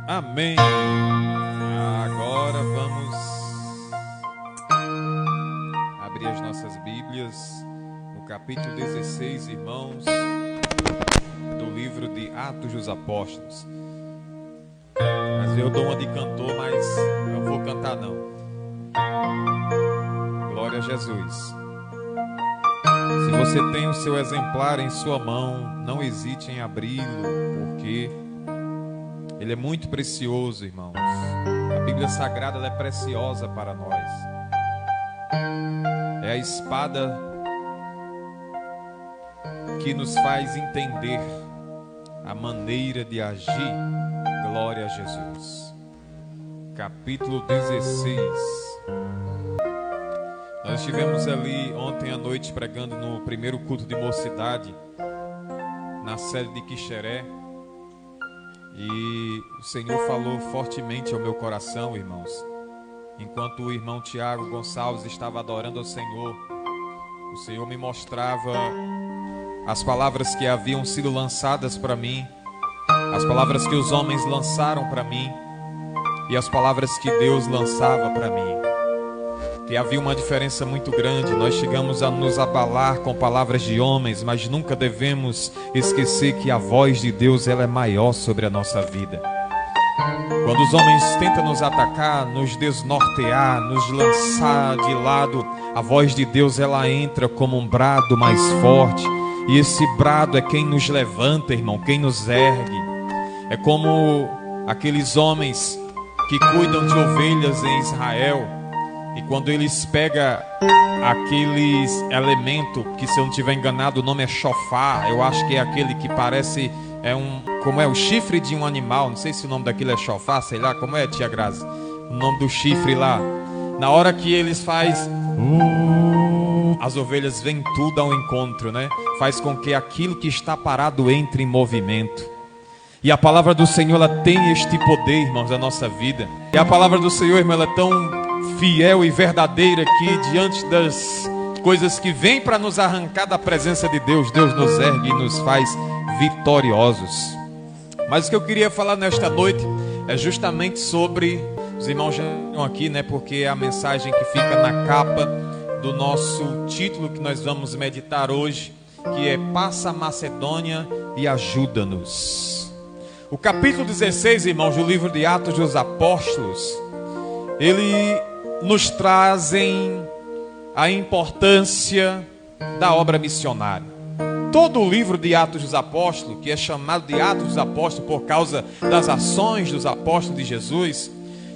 Amém. Agora vamos abrir as nossas Bíblias no capítulo 16, irmãos, do livro de Atos dos Apóstolos. Mas eu dou uma de cantor, mas não vou cantar não. Glória a Jesus. Se você tem o seu exemplar em sua mão, não hesite em abri-lo, porque ele é muito precioso, irmãos. A Bíblia Sagrada ela é preciosa para nós. É a espada que nos faz entender a maneira de agir. Glória a Jesus. Capítulo 16. Nós estivemos ali ontem à noite pregando no primeiro culto de mocidade, na sede de Quixeré. E o Senhor falou fortemente ao meu coração, irmãos. Enquanto o irmão Tiago Gonçalves estava adorando ao Senhor, o Senhor me mostrava as palavras que haviam sido lançadas para mim, as palavras que os homens lançaram para mim e as palavras que Deus lançava para mim. E havia uma diferença muito grande. Nós chegamos a nos abalar com palavras de homens, mas nunca devemos esquecer que a voz de Deus ela é maior sobre a nossa vida. Quando os homens tentam nos atacar, nos desnortear, nos lançar de lado, a voz de Deus ela entra como um brado mais forte. E esse brado é quem nos levanta, irmão, quem nos ergue. É como aqueles homens que cuidam de ovelhas em Israel. E quando eles pegam aqueles elementos, que se eu não estiver enganado o nome é chofar, eu acho que é aquele que parece, como é o chifre de um animal, não sei se o nome daquilo é chofar, sei lá, como é, tia Grazi? O nome do chifre lá. Na hora que eles faz, as ovelhas vêm tudo ao encontro, né? Faz com que aquilo que está parado entre em movimento. E a palavra do Senhor, ela tem este poder, irmãos, da nossa vida. E a palavra do Senhor, irmão, ela é tão fiel e verdadeira que diante das coisas que vêm para nos arrancar da presença de Deus, Deus nos ergue e nos faz vitoriosos. Mas o que eu queria falar nesta noite é justamente sobre, os irmãos já estão aqui, né? Porque é a mensagem que fica na capa do nosso título que nós vamos meditar hoje, que é Passa a Macedônia e ajuda-nos. O capítulo 16, irmãos, do livro de Atos dos Apóstolos, ele nos trazem a importância da obra missionária. Todo o livro de Atos dos Apóstolos, que é chamado de Atos dos Apóstolos por causa das ações dos apóstolos de Jesus,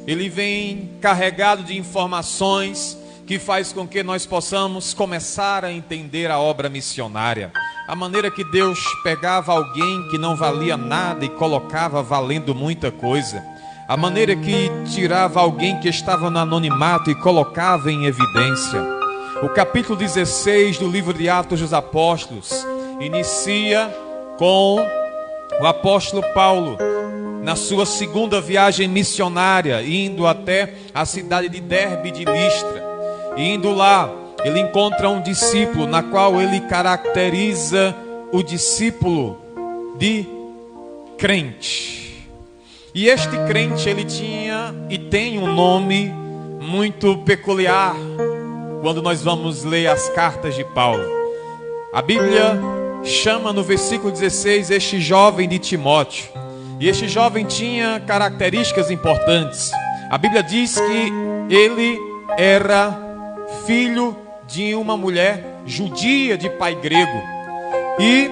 ele vem carregado de informações que faz com que nós possamos começar a entender a obra missionária. A maneira que Deus pegava alguém que não valia nada e colocava valendo muita coisa. A maneira que tirava alguém que estava no anonimato e colocava em evidência. O capítulo 16 do livro de Atos dos Apóstolos inicia com o apóstolo Paulo na sua segunda viagem missionária, indo até a cidade de Derbe de Listra. E indo lá, ele encontra um discípulo, na qual ele caracteriza o discípulo de crente. E este crente, ele tinha e tem um nome muito peculiar quando nós vamos ler as cartas de Paulo. A Bíblia chama no versículo 16 este jovem de Timóteo. E este jovem tinha características importantes. A Bíblia diz que ele era filho de uma mulher judia de pai grego. E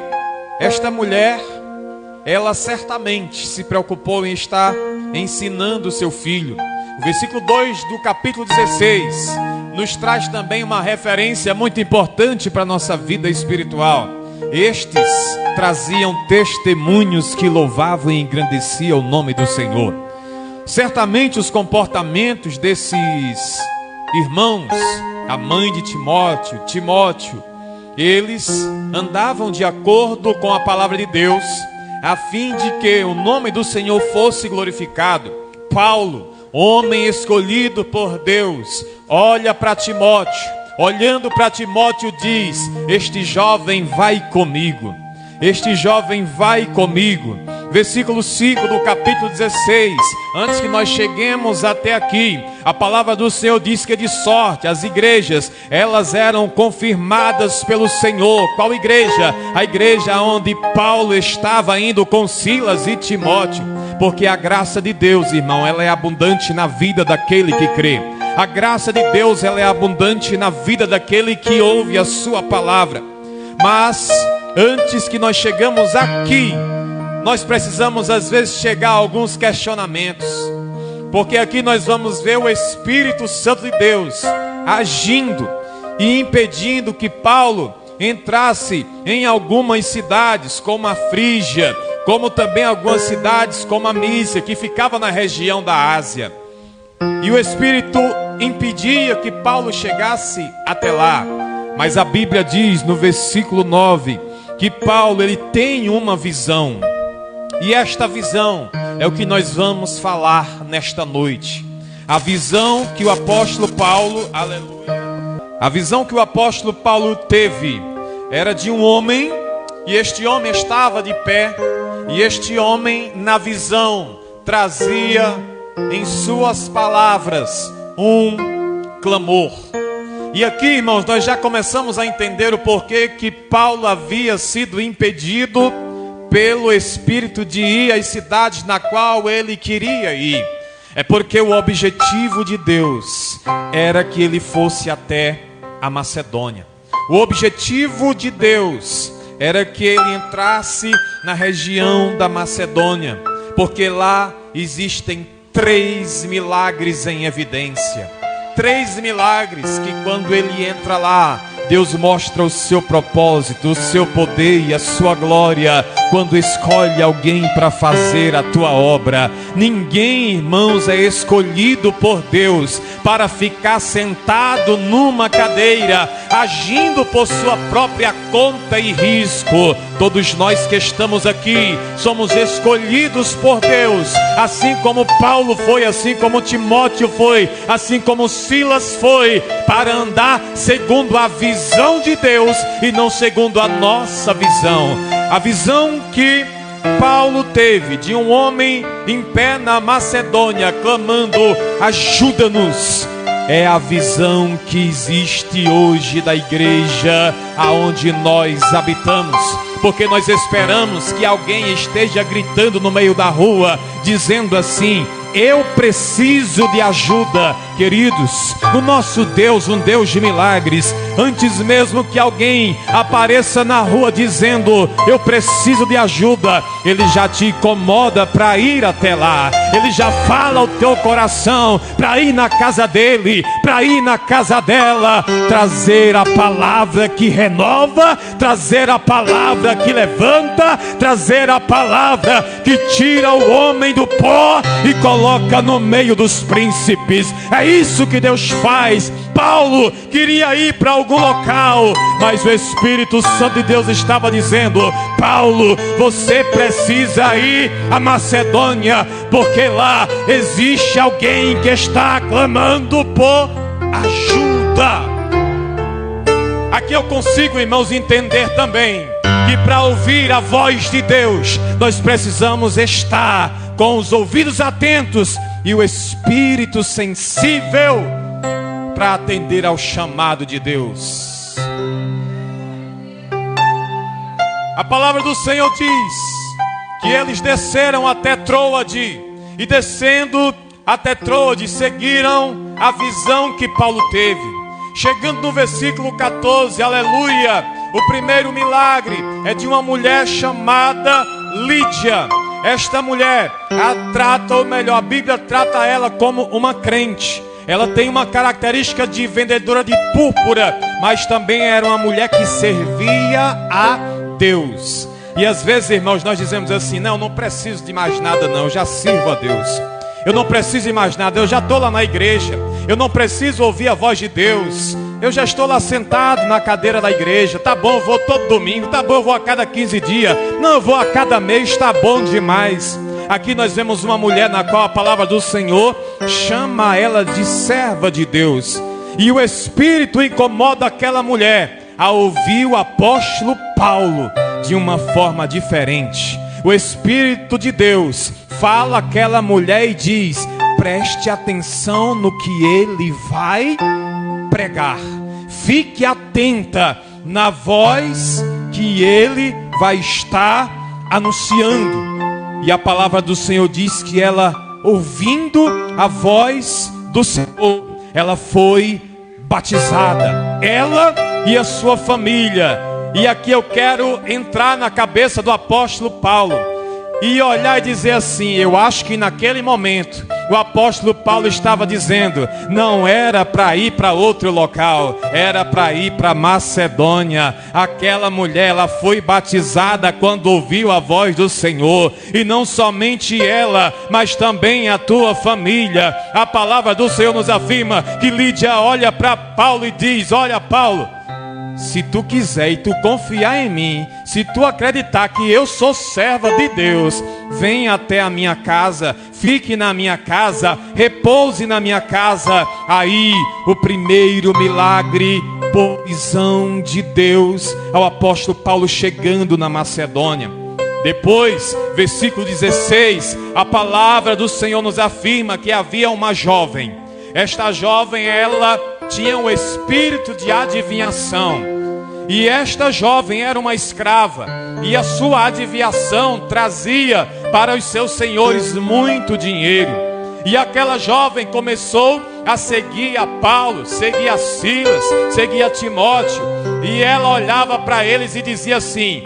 esta mulher, ela certamente se preocupou em estar ensinando o seu filho. O versículo 2 do capítulo 16 nos traz também uma referência muito importante para a nossa vida espiritual. Estes traziam testemunhos que louvavam e engrandeciam o nome do Senhor. Certamente os comportamentos desses irmãos, a mãe de Timóteo, eles andavam de acordo com a palavra de Deus, a fim de que o nome do Senhor fosse glorificado. Paulo, homem escolhido por Deus, olha para Timóteo, olhando para Timóteo diz: este jovem vai comigo, versículo 5 do capítulo 16. Antes que nós cheguemos até aqui, a palavra do Senhor diz que de sorte as igrejas, elas eram confirmadas pelo Senhor. Qual igreja? A igreja onde Paulo estava indo com Silas e Timóteo. Porque a graça de Deus, irmão, ela é abundante na vida daquele que crê. A graça de Deus, ela é abundante na vida daquele que ouve a sua palavra. Mas antes que nós chegamos aqui, nós precisamos às vezes chegar a alguns questionamentos. Porque aqui nós vamos ver o Espírito Santo de Deus agindo e impedindo que Paulo entrasse em algumas cidades como a Frígia, como também algumas cidades como a Mísia, que ficava na região da Ásia. E o Espírito impedia que Paulo chegasse até lá. Mas a Bíblia diz no versículo 9 que Paulo, ele tem uma visão. E esta visão é o que nós vamos falar nesta noite. A visão que o apóstolo Paulo, aleluia, a visão que o apóstolo Paulo teve era de um homem, e este homem estava de pé, e este homem na visão trazia em suas palavras um clamor. E aqui, irmãos, nós já começamos a entender o porquê que Paulo havia sido impedido pelo Espírito de ir às cidades na qual ele queria ir. É porque o objetivo de Deus era que ele fosse até a Macedônia. O objetivo de Deus era que ele entrasse na região da Macedônia, porque lá existem 3 milagres em evidência. 3 milagres que quando ele entra lá, Deus mostra o seu propósito, o seu poder e a sua glória quando escolhe alguém para fazer a tua obra. Ninguém, irmãos, é escolhido por Deus para ficar sentado numa cadeira, agindo por sua própria conta e risco. Todos nós que estamos aqui somos escolhidos por Deus, assim como Paulo foi, assim como Timóteo foi, assim como Silas foi, para andar segundo a visão de Deus e não segundo a nossa visão. A visão que Paulo teve de um homem em pé na Macedônia clamando: ajuda-nos, é a visão que existe hoje da igreja aonde nós habitamos. Porque nós esperamos que alguém esteja gritando no meio da rua, dizendo assim: eu preciso de ajuda. Queridos, o nosso Deus, um Deus de milagres, antes mesmo que alguém apareça na rua dizendo eu preciso de ajuda, Ele já te incomoda para ir até lá. Ele já fala ao teu coração para ir na casa dele, para ir na casa dela, trazer a palavra que renova, trazer a palavra que levanta, trazer a palavra que tira o homem do pó e coloca no meio dos príncipes. É isso que Deus faz. Paulo queria ir para algum local, mas o Espírito Santo de Deus estava dizendo: Paulo, você precisa ir à Macedônia, porque lá existe alguém que está clamando por ajuda. Aqui eu consigo, irmãos, entender também que para ouvir a voz de Deus, nós precisamos estar com os ouvidos atentos e o espírito sensível para atender ao chamado de Deus. A palavra do Senhor diz que eles desceram até Troade, e descendo até Troade seguiram a visão que Paulo teve. Chegando no versículo 14, aleluia, o primeiro milagre é de uma mulher chamada Lídia. Esta mulher, a Bíblia trata ela como uma crente. Ela tem uma característica de vendedora de púrpura, mas também era uma mulher que servia a Deus. E às vezes, irmãos, nós dizemos assim: não preciso de mais nada não, eu já sirvo a Deus. Eu não preciso de mais nada, eu já estou lá na igreja. Eu não preciso ouvir a voz de Deus, eu já estou lá sentado na cadeira da igreja. Tá bom, eu vou todo domingo, tá bom, eu vou a cada 15 dias. Não, eu vou a cada mês, tá bom demais. Aqui nós vemos uma mulher na qual a palavra do Senhor chama ela de serva de Deus. E o Espírito incomoda aquela mulher a ouvir o apóstolo Paulo de uma forma diferente. o Espírito de Deus fala àquela mulher e diz: preste atenção no que ele vai pregar. Fique atenta na voz que ele vai estar anunciando. E a palavra do Senhor diz que ela, ouvindo a voz do Senhor, ela foi batizada, ela e a sua família. E aqui eu quero entrar na cabeça do apóstolo Paulo e olhar e dizer assim: eu acho que naquele momento o apóstolo Paulo estava dizendo, não era para ir para outro local, era para ir para Macedônia. Aquela mulher, ela foi batizada quando ouviu a voz do Senhor, e não somente ela, mas também a tua família. A palavra do Senhor nos afirma que Lídia olha para Paulo e diz: olha, Paulo, se tu quiser e tu confiar em mim, se tu acreditar que eu sou serva de Deus, vem até a minha casa, fique na minha casa, repouse na minha casa. Aí o primeiro milagre por visão de Deus ao apóstolo Paulo chegando na Macedônia. Depois, versículo 16, a palavra do Senhor nos afirma que havia uma jovem. Esta jovem, ela tinha um espírito de adivinhação. E esta jovem era uma escrava, e a sua adivinhação trazia para os seus senhores muito dinheiro. E aquela jovem começou a seguir a Paulo, seguir a Silas, seguir a Timóteo. E ela olhava para eles e dizia assim: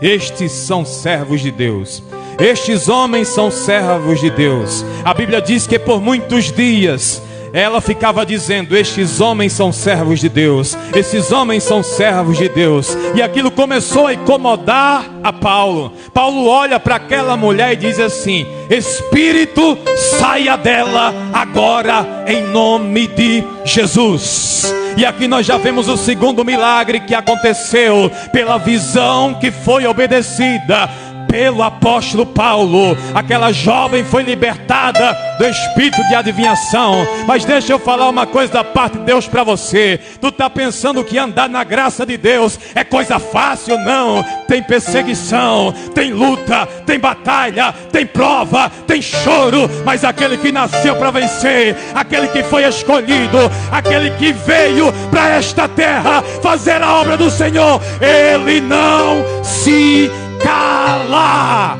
estes são servos de Deus. Estes homens são servos de Deus. A Bíblia diz que por muitos dias ela ficava dizendo: estes homens são servos de Deus, esses homens são servos de Deus. E aquilo começou a incomodar a Paulo. Paulo olha para aquela mulher e diz assim: espírito, saia dela agora em nome de Jesus. E aqui nós já vemos o segundo milagre que aconteceu pela visão que foi obedecida pelo apóstolo Paulo. Aquela jovem foi libertada do espírito de adivinhação. Mas deixa eu falar uma coisa da parte de Deus para você. Tu está pensando que andar na graça de Deus é coisa fácil? Não. Tem perseguição, tem luta, tem batalha, tem prova, tem choro. Mas aquele que nasceu para vencer, aquele que foi escolhido, aquele que veio para esta terra fazer a obra do Senhor, ele não se cala.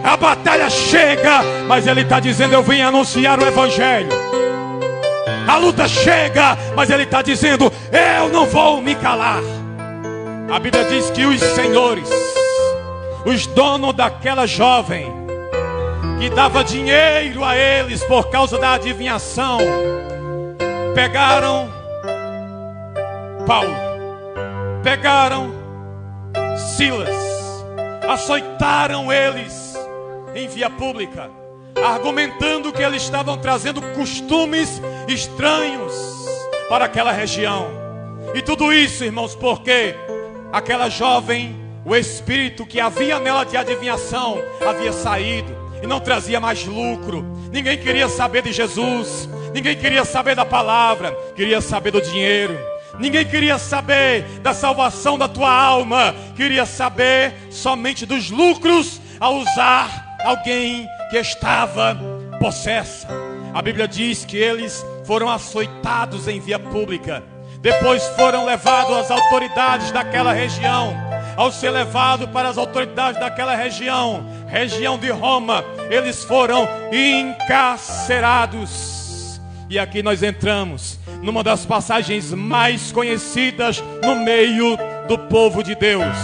A batalha chega, mas ele está dizendo: eu vim anunciar o evangelho. A luta chega, mas ele está dizendo: eu não vou me calar. A Bíblia diz que os senhores, os donos daquela jovem que dava dinheiro a eles por causa da adivinhação, pegaram Paulo, pegaram Silas, açoitaram eles em via pública, argumentando que eles estavam trazendo costumes estranhos para aquela região. E tudo isso, irmãos, porque aquela jovem, o espírito que havia nela de adivinhação havia saído e não trazia mais lucro. Ninguém queria saber de Jesus, ninguém queria saber da palavra, queria saber do dinheiro. Ninguém queria saber da salvação da tua alma, queria saber somente dos lucros ao usar alguém que estava possessa. A Bíblia diz que eles foram açoitados em via pública. Depois foram levados às autoridades daquela região. Ao ser levados para as autoridades daquela região, região de Roma, eles foram encarcerados. E aqui nós entramos numa das passagens mais conhecidas no meio do povo de Deus.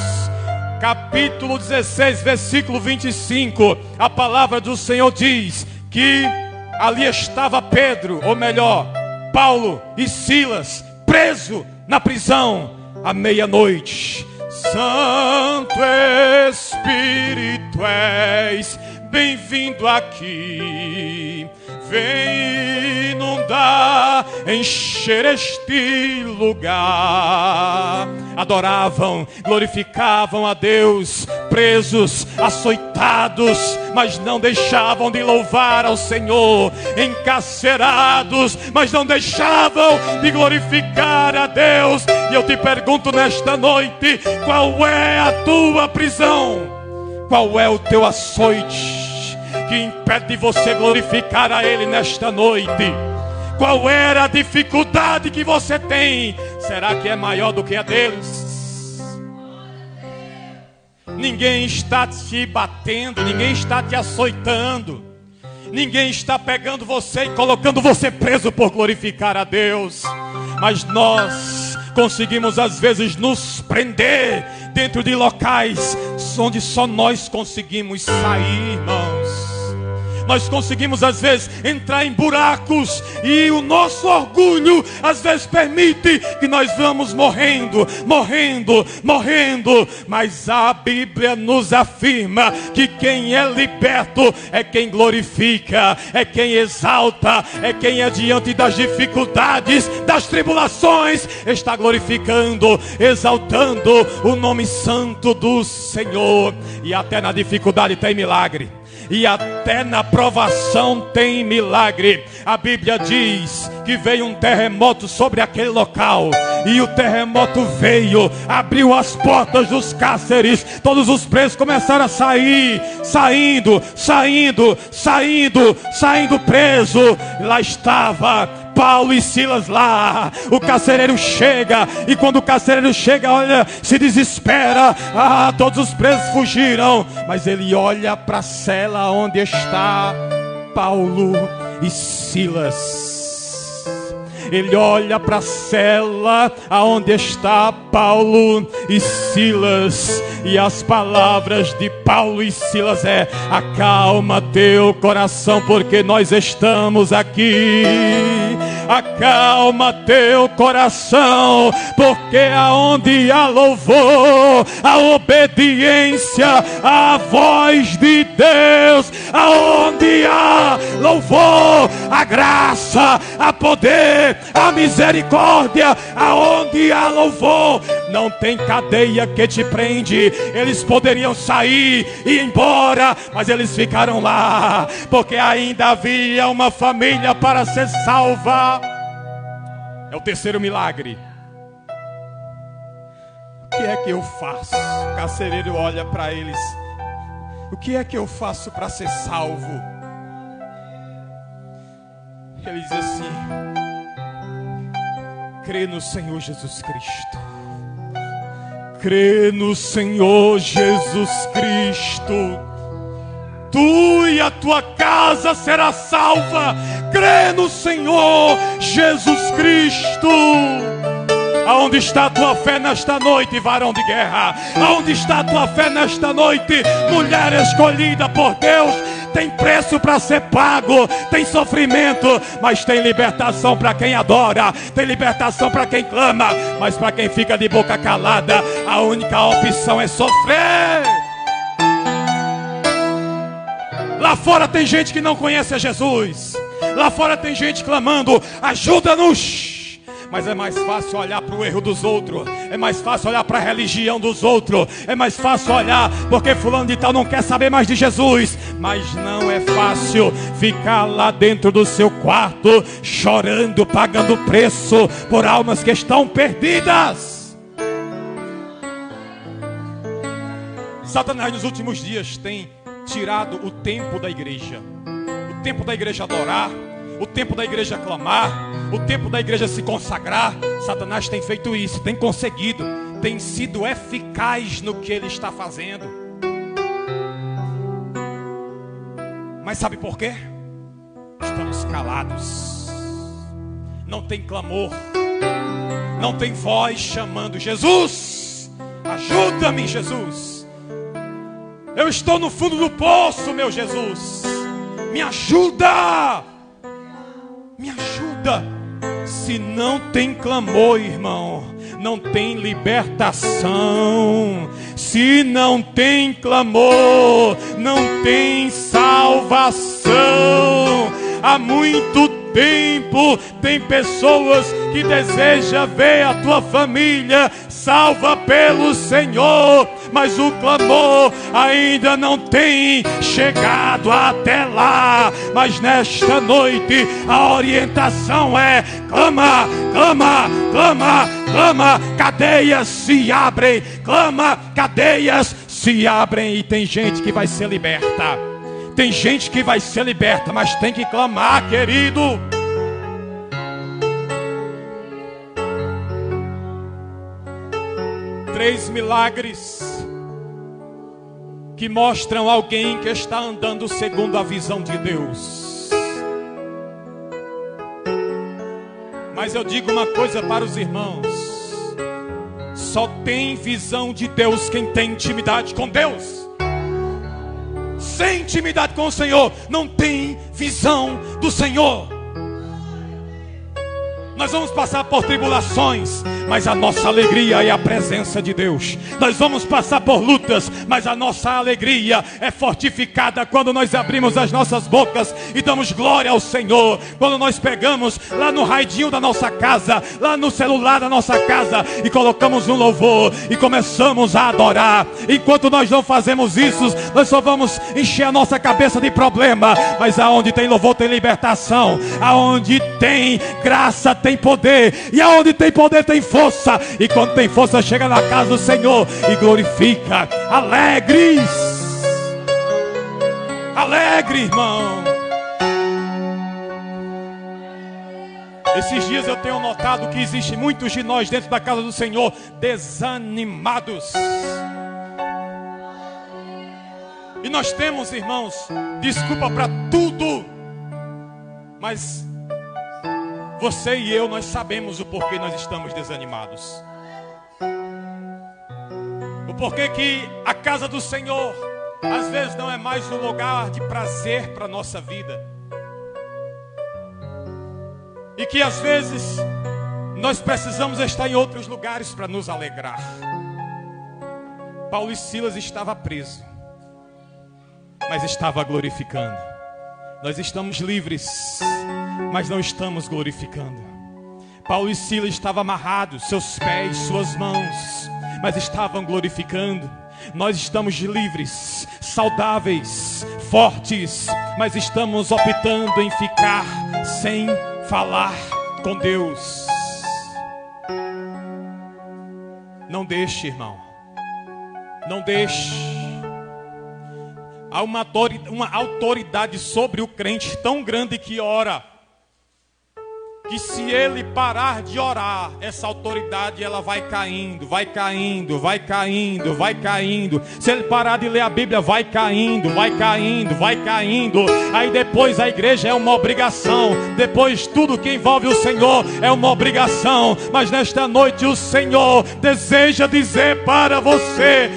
Capítulo 16, versículo 25. A palavra do Senhor diz que ali estava Pedro, ou melhor, Paulo e Silas, preso na prisão à meia-noite. Santo Espírito, és bem-vindo aqui. Vem inundar, encher este lugar. Adoravam, glorificavam a Deus, presos, açoitados, mas não deixavam de louvar ao Senhor. Encarcerados, mas não deixavam de glorificar a Deus. E eu te pergunto nesta noite: qual é a tua prisão? Qual é o teu açoite que impede você glorificar a Ele nesta noite? Qual era a dificuldade que você tem? Será que é maior do que a deles? Ninguém está te batendo, ninguém está te açoitando, ninguém está pegando você e colocando você preso por glorificar a Deus. Mas nós conseguimos às vezes nos prender dentro de locais onde só nós conseguimos sair, irmãos. Nós conseguimos às vezes entrar em buracos e o nosso orgulho às vezes permite que nós vamos morrendo. Mas a Bíblia nos afirma que quem é liberto é quem glorifica, é quem exalta, é quem é diante das dificuldades, das tribulações, está glorificando, exaltando o nome santo do Senhor. E até na dificuldade tem milagre. E até na provação tem milagre. A Bíblia diz que veio um terremoto sobre aquele local. E o terremoto veio, abriu as portas dos cárceres. Todos os presos começaram a sair, saindo preso. Lá estava Paulo e Silas lá. O carcereiro chega, e quando o carcereiro chega, olha, se desespera. Todos os presos fugiram, mas ele olha para a cela onde está Paulo e Silas. Ele olha para a cela aonde está Paulo e Silas. E as palavras de Paulo e Silas é: acalma teu coração, porque nós estamos aqui. Acalma teu coração, porque aonde há louvor, a obediência à voz de Deus, aonde há louvor, a graça, a poder, a misericórdia, aonde há louvor, não tem cadeia que te prende. Eles poderiam sair e ir embora, mas eles ficaram lá, porque ainda havia uma família para ser salva. É o terceiro milagre. O que é que eu faço? O carcereiro olha para eles: o que é que eu faço para ser salvo? Ele diz assim: crê no Senhor Jesus Cristo. Crê no Senhor Jesus Cristo, tu e a tua casa será salva. Crê no Senhor Jesus Cristo. Aonde está a tua fé nesta noite, varão de guerra? Aonde está a tua fé nesta noite, mulher escolhida por Deus? Tem preço para ser pago, tem sofrimento, mas tem libertação para quem adora, tem libertação para quem clama. Mas para quem fica de boca calada, a única opção é sofrer. Lá fora tem gente que não conhece a Jesus. Lá fora tem gente clamando: ajuda-nos. Mas é mais fácil olhar para o erro dos outros, é mais fácil olhar para a religião dos outros, é mais fácil olhar porque fulano de tal não quer saber mais de Jesus. Mas não é fácil ficar lá dentro do seu quarto chorando, pagando preço por almas que estão perdidas. Satanás nos últimos dias tem tirado o tempo da igreja, o tempo da igreja adorar, o tempo da igreja clamar, o tempo da igreja se consagrar. Satanás tem feito isso, tem conseguido, tem sido eficaz no que ele está fazendo. Mas sabe por quê? Estamos calados. Não tem clamor, não tem voz chamando: Jesus, ajuda-me, Jesus. Eu estou no fundo do poço, meu Jesus. Me ajuda. Me ajuda. Se não tem clamor, irmão, não tem libertação. Se não tem clamor, não tem salvação. Há muito tempo tem pessoas que desejam ver a tua família salva pelo Senhor, mas o clamor ainda não tem chegado até lá. Mas nesta noite a orientação é: clama, clama, clama, clama. Cadeias se abrem, clama, cadeias se abrem e tem gente que vai ser liberta. Tem gente que vai ser liberta, mas tem que clamar, querido. Três milagres que mostram alguém que está andando segundo a visão de Deus. Mas eu digo uma coisa para os irmãos: só tem visão de Deus quem tem intimidade com Deus. Sem intimidade com o Senhor, não tem visão do Senhor. Nós vamos passar por tribulações, mas a nossa alegria é a presença de Deus. Nós vamos passar por lutas, mas a nossa alegria é fortificada quando nós abrimos as nossas bocas e damos glória ao Senhor. Quando nós pegamos lá no radinho da nossa casa, lá no celular da nossa casa, e colocamos um louvor e começamos a adorar. Enquanto nós não fazemos isso, nós só vamos encher a nossa cabeça de problema. Mas aonde tem louvor tem libertação, aonde tem graça tem poder, e aonde tem poder tem força. E quando tem força, chega na casa do Senhor e glorifica. Alegres, alegre, irmão. Esses dias eu tenho notado que existem muitos de nós dentro da casa do Senhor desanimados. E nós temos, irmãos, desculpa para tudo. Mas você e eu, nós sabemos o porquê nós estamos desanimados. O porquê que a casa do Senhor às vezes não é mais um lugar de prazer para a nossa vida. E que às vezes nós precisamos estar em outros lugares para nos alegrar. Paulo e Silas estavam presos, mas estava glorificando. Nós estamos livres, mas não estamos glorificando. Paulo e Silas estavam amarrados, seus pés, suas mãos, mas estavam glorificando. Nós estamos livres, saudáveis, fortes, mas estamos optando em ficar sem falar com Deus. Não deixe, irmão. Não deixe. Há uma autoridade sobre o crente tão grande que ora, que se ele parar de orar, essa autoridade ela vai caindo, vai caindo, vai caindo, vai caindo. Se ele parar de ler a Bíblia, vai caindo, vai caindo, vai caindo. Aí depois a igreja é uma obrigação. Depois tudo que envolve o Senhor é uma obrigação. Mas nesta noite o Senhor deseja dizer para você: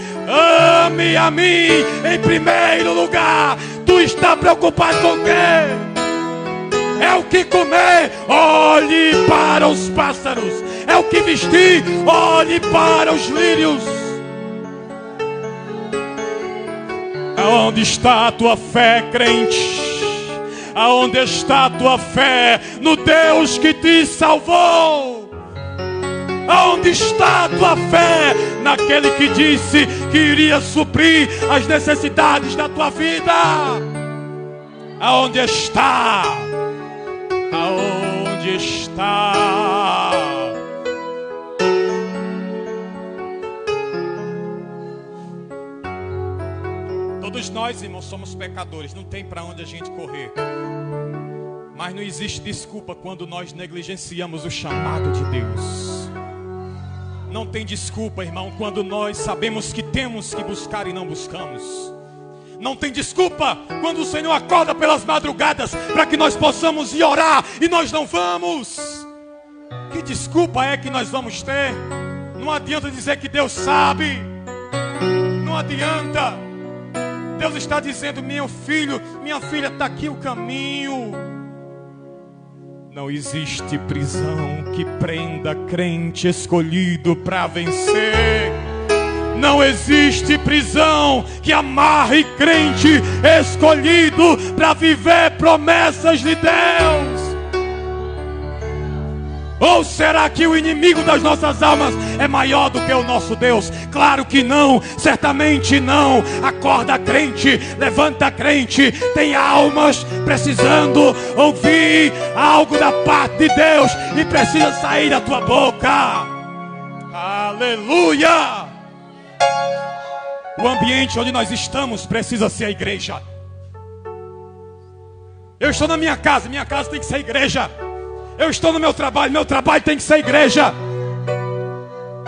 ame a mim em primeiro lugar. Tu está preocupado com o quê? É o que comer? Olhe para os pássaros. É o que vestir? Olhe para os lírios. Aonde está a tua fé, crente? Aonde está a tua fé no Deus que te salvou? Aonde está a tua fé naquele que disse que iria suprir as necessidades da tua vida? Aonde está? Aonde está? Todos nós, irmãos, somos pecadores. Não tem para onde a gente correr. Mas não existe desculpa quando nós negligenciamos o chamado de Deus. Não tem desculpa, irmão, quando nós sabemos que temos que buscar e não buscamos. Não tem desculpa quando o Senhor acorda pelas madrugadas para que nós possamos ir orar e nós não vamos. Que desculpa é que nós vamos ter? Não adianta dizer que Deus sabe. Não adianta. Deus está dizendo: meu filho, minha filha, está aqui o caminho. Não existe prisão que prenda crente escolhido para vencer. Não existe prisão que amarre crente escolhido para viver promessas de Deus. Ou será que o inimigo das nossas almas é maior do que o nosso Deus? Claro que não, certamente não. Acorda, crente, levanta, crente. Tem almas precisando ouvir algo da parte de Deus e precisa sair da tua boca. Aleluia! O ambiente onde nós estamos precisa ser a igreja. Eu estou na minha casa tem que ser igreja. Eu estou no meu trabalho tem que ser igreja.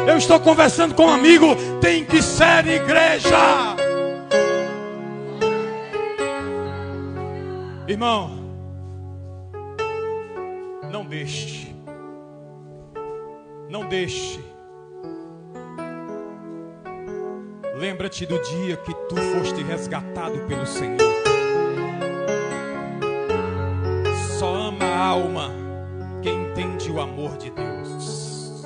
Eu estou conversando com um amigo, tem que ser igreja. Irmão, não deixe. Lembra-te do dia que tu foste resgatado pelo Senhor. Só ama a alma quem entende o amor de Deus.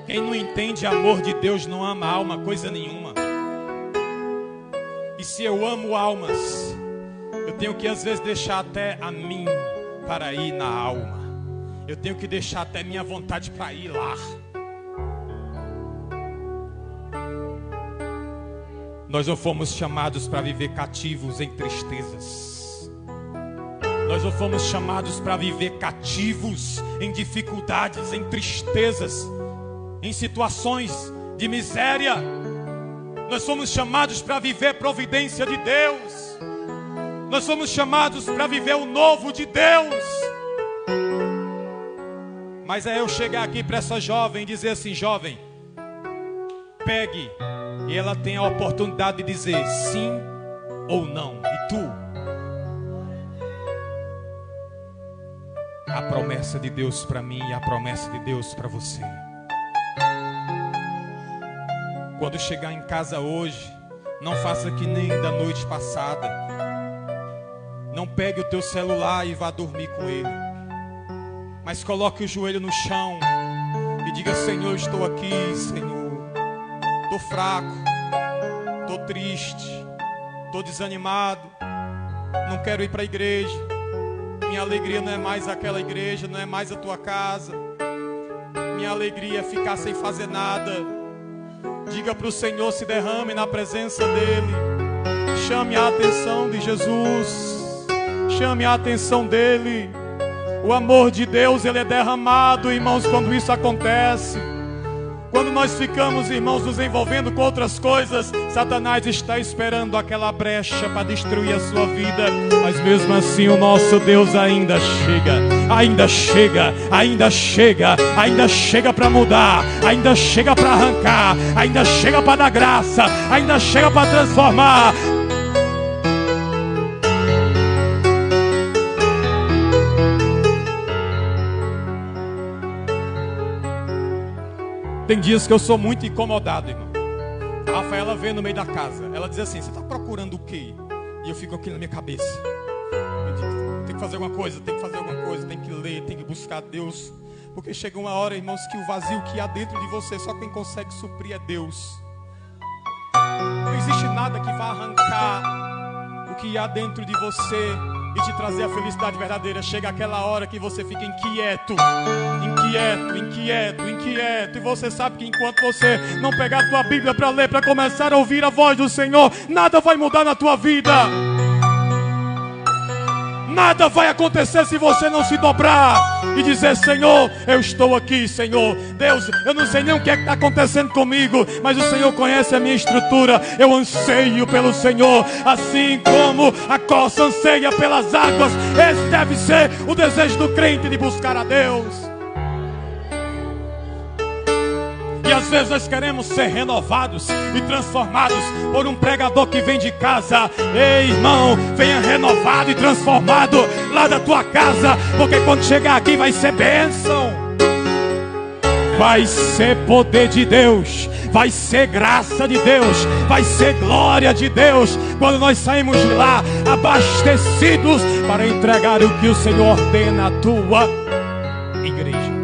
Quem não entende o amor de Deus não ama a alma coisa nenhuma. E se eu amo almas, eu tenho que às vezes deixar até a mim para ir na alma. Eu tenho que deixar até minha vontade para ir lá. Nós não fomos chamados para viver cativos em tristezas. Nós não fomos chamados para viver cativos em dificuldades, em tristezas, em situações de miséria. Nós somos chamados para viver providência de Deus. Nós somos chamados para viver o novo de Deus. Mas é eu chegar aqui para essa jovem e dizer assim: jovem, pegue. E ela tem a oportunidade de dizer sim ou não. E tu? A promessa de Deus para mim e a promessa de Deus para você. Quando chegar em casa hoje, não faça que nem da noite passada. Não pegue o teu celular e vá dormir com ele. Mas coloque o joelho no chão e diga: Senhor, estou aqui, Senhor. Estou fraco, estou triste, estou desanimado, não quero ir para a igreja. Minha alegria não é mais aquela igreja, não é mais a tua casa. Minha alegria é ficar sem fazer nada. Diga para o Senhor, se derrame na presença dEle. Chame a atenção de Jesus. Chame a atenção dEle. O amor de Deus, Ele é derramado, irmãos, quando isso acontece. Quando nós ficamos, irmãos, nos envolvendo com outras coisas, Satanás está esperando aquela brecha para destruir a sua vida. Mas mesmo assim o nosso Deus ainda chega para mudar, ainda chega para arrancar, ainda chega para dar graça, ainda chega para transformar. Tem dias que eu sou muito incomodado, irmão. A Rafaela vem no meio da casa. Ela diz assim: você está procurando o quê? E eu fico aqui na minha cabeça. Eu digo: tem que fazer alguma coisa, tem que ler, tem que buscar Deus. Porque chega uma hora, irmãos, que o vazio que há dentro de você, só quem consegue suprir é Deus. Não existe nada que vá arrancar o que há dentro de você e te trazer a felicidade verdadeira. Chega aquela hora que você fica inquieto. E você sabe que enquanto você não pegar a tua Bíblia para ler, para começar a ouvir a voz do Senhor, nada vai mudar na tua vida. Nada vai acontecer se você não se dobrar e dizer: Senhor, eu estou aqui, Senhor. Deus, eu não sei nem o que está acontecendo comigo, mas o Senhor conhece a minha estrutura. Eu anseio pelo Senhor, assim como a coça anseia pelas águas. Esse deve ser o desejo do crente, de buscar a Deus. E às vezes nós queremos ser renovados e transformados por um pregador que vem de casa. Ei, irmão, venha renovado e transformado lá da tua casa, porque quando chegar aqui vai ser bênção. Vai ser poder de Deus, vai ser graça de Deus, vai ser glória de Deus, quando nós saímos de lá abastecidos para entregar o que o Senhor ordena à tua igreja.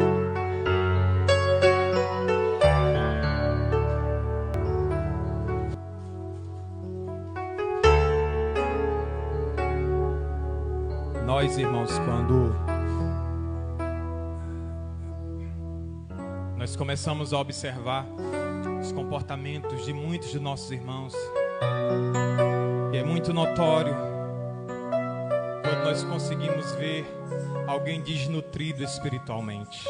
Nós, irmãos, quando nós começamos a observar os comportamentos de muitos de nossos irmãos, e é muito notório quando nós conseguimos ver alguém desnutrido espiritualmente,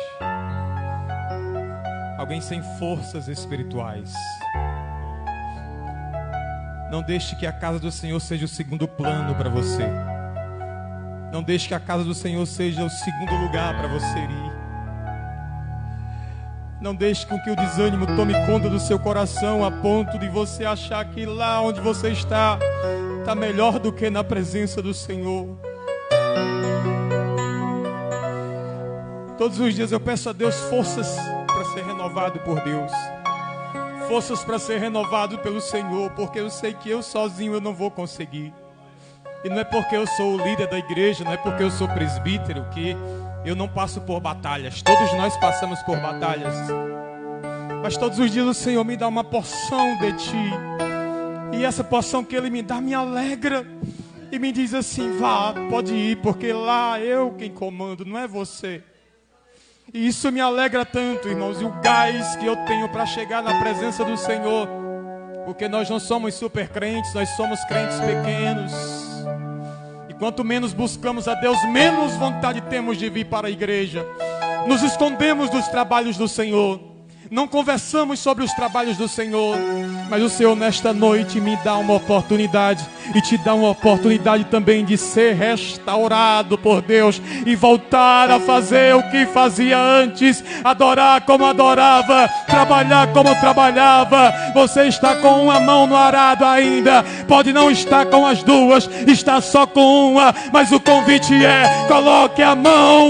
alguém sem forças espirituais. Não deixe que a casa do Senhor seja o segundo plano para você. Não deixe que a casa do Senhor seja o segundo lugar para você ir. Não deixe com que o desânimo tome conta do seu coração a ponto de você achar que lá onde você está melhor do que na presença do Senhor. Todos os dias eu peço a Deus forças para ser renovado por Deus. Forças para ser renovado pelo Senhor, porque eu sei que eu sozinho eu não vou conseguir. E não é porque eu sou o líder da igreja, não é porque eu sou presbítero que eu não passo por batalhas. Todos nós passamos por batalhas. Mas todos os dias o Senhor me dá uma porção de Ti. E essa porção que Ele me dá me alegra. E me diz assim, vá, pode ir, porque lá eu quem comando, não é você. E isso me alegra tanto, irmãos, e o gás que eu tenho para chegar na presença do Senhor, porque nós não somos super crentes, nós somos crentes pequenos, e quanto menos buscamos a Deus, menos vontade temos de vir para a igreja. Nos escondemos dos trabalhos do Senhor, não conversamos sobre os trabalhos do Senhor, mas o Senhor nesta noite me dá uma oportunidade, e te dá uma oportunidade também de ser restaurado por Deus e voltar a fazer o que fazia antes, adorar como adorava, trabalhar como trabalhava. Você está com uma mão no arado ainda, pode não estar com as duas, está só com uma, mas o convite é: coloque a mão